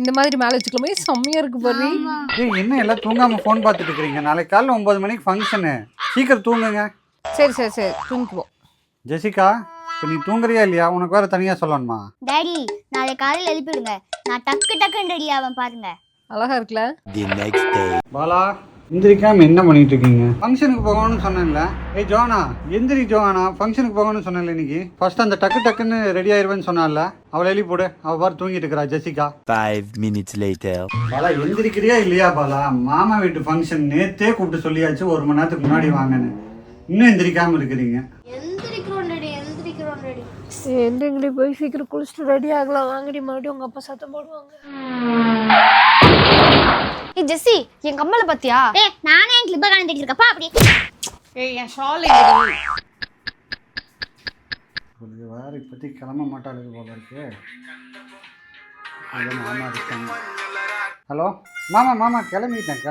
இந்த மாதிரி மேலே வச்சுக்கலாமே, செம்மையா இருக்கு பாரு. ஏய் என்ன எல்லாம் தூங்காம ஃபோன் பார்த்துட்டு இருக்கிறீங்க? நாளைக்கு காலைல 9 மணிக்கு ஃபங்க்ஷனு, சீக்கிரம் தூங்குங்க. சரி சரி சரி தூங்கிக்குவோம். ஜெசிகா, இப்போ நீ தூங்குறியா இல்லையா? உனக்கு வேற தனியாக சொல்லணுமா? டாடி நாளைக்கு காலையில் எழுப்பிடுங்க, நான் டக்குன்னு ரெடி ஆவேன் பாருங்க. அழகா இருக்குல்ல? பாலா, எந்திரிக்காம என்ன பண்ணிட்டு இருக்கீங்க? ஃபங்க்ஷனுக்கு போகணும்னு சொன்னேன்ல. ஏய் ஜோனா, எந்திரி ஜோனா, ஃபங்க்ஷனுக்கு போகணும்னு சொன்னேன்ல இன்னைக்கு. ஃபர்ஸ்ட் அந்த டக்குன்னு ரெடி ஆயிருவேன்னு சொன்னால, அவளை எழுப்பி போடு. அவள் பாரு தூங்கிட்டு இருக்கிறா ஜெசிகா. 5 minutes later. பாலா எந்திரிக்கிறியா இல்லையா? பாலா, மாமா வீட்டு ஃபங்க்ஷன் நேத்தே கூப்பிட்டு சொல்லியாச்சு, 1 மணி நேரத்துக்கு முன்னாடி வாங்கன்னு. இன்னும் எந்திரிக்காம இருக்கிறீங்க. எந்திரிங்கடி, போய் சீக்கிரம் குளிச்சுட்டு ரெடி ஆகலாம். வாங்கடி, மறுபடியும் உங்க அப்பா சத்தம் போடுவாங்க. ஏய் ஜெஸ்ஸி, என் கம்மல பாத்தியா? ஏய் நானே என் கிளிப்ப காணிட்டு இருக்கப்பா அப்படி. ஏய் என் ஷால் எங்கடி? உங்களுக்கு வேற இப்போதைக்கு கிளம்ப மாட்டாளுங்க போல இருக்கு. அது மாமா இருக்காங்க. ஹலோ மாமா, மாமா கிளம்பிட்டேன்.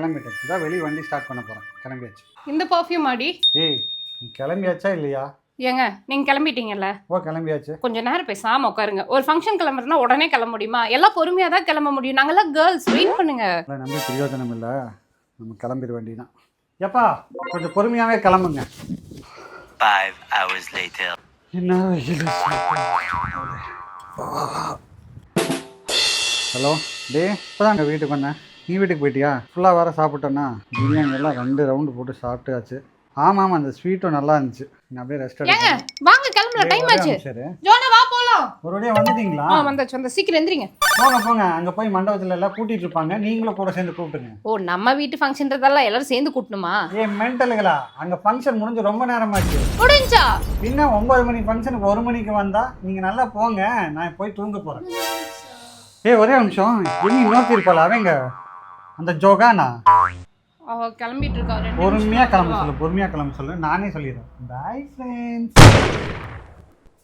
இதான் வெளியே வண்டி ஸ்டார்ட் பண்ண போகிறேன். கிளம்பியாச்சு. இந்த பர்ஃப்யூம் ஆடி. ஏய் நீ கிளம்பியாச்சா இல்லையா? ஏங்க நீங்க கிளம்பிட்டீங்கல்ல? ஓ கிளம்பியாச்சு. கொஞ்ச நேரம் பேசாம உட்காருங்க. ஒரு ஃபங்க்ஷன் கிளம்புறதுனா உடனே கிளம்ப முடியுமா? எல்லாம் பொறுமையா தான் கிளம்ப முடியும். நாங்கெல்லாம் கேர்ள்ஸ், வெயிட் பண்ணுங்க. நம்பி பிரயோஜனம் இல்லை, நம்ம கிளம்பிட வேண்டியதான். எப்பா கொஞ்சம் பொறுமையாகவே கிளம்புங்க. 5 hours later. என்ன ஹலோ டே, இப்போதான் வீட்டுக்கு வந்தேன். நீ வீட்டுக்கு போயிட்டியா? ஃபுல்லாக வேறு சாப்பிட்டேன்னா பிரியாணி எல்லாம் 2 ரவுண்டு போட்டு சாப்பிட்டாச்சு. ஆமாம் அந்த ஸ்வீட்டும் நல்லா இருந்துச்சு. நான் அப்படியே ரெஸ்ட் ஏங்க வாங்க கிளம்பலாம், டைம் ஆச்சு. சரி ஜோனா வா போலாம். ஒரு வழியா வந்துட்டீங்களா? வந்தாச்சு. சீக்கிரம் எந்திரிங்க. போங்க அங்கே போய் மண்டபத்தில் எல்லாம் கூட்டிட்டு இருப்பாங்க, நீங்களும் கூட சேர்ந்து கூப்பிட்டுங்க. ஓ நம்ம வீட்டு ஃபங்க்ஷன்றதெல்லாம் எல்லாரும் சேர்ந்து கூட்டணுமா? ஏன் மென்டலுங்களா, அங்கே ஃபங்க்ஷன் முடிஞ்சு ரொம்ப நேரமாச்சு. முடிஞ்சா பின்ன 9 மணி ஃபங்க்ஷனுக்கு 1 மணிக்கு வந்தா நீங்கள் நல்லா போங்க, நான் போய் தூங்க போகிறேன். ஒரே நிமிஷம், எங்க இன்னொருத்தி இருப்பாள், அவங்க அந்த ஜோகானா? அவ கிளம்பிட்டு இருக்கா. பொறுமையாக கிளம்ப சொல்லு, நானே சொல்லிடுறேன். Bye friends.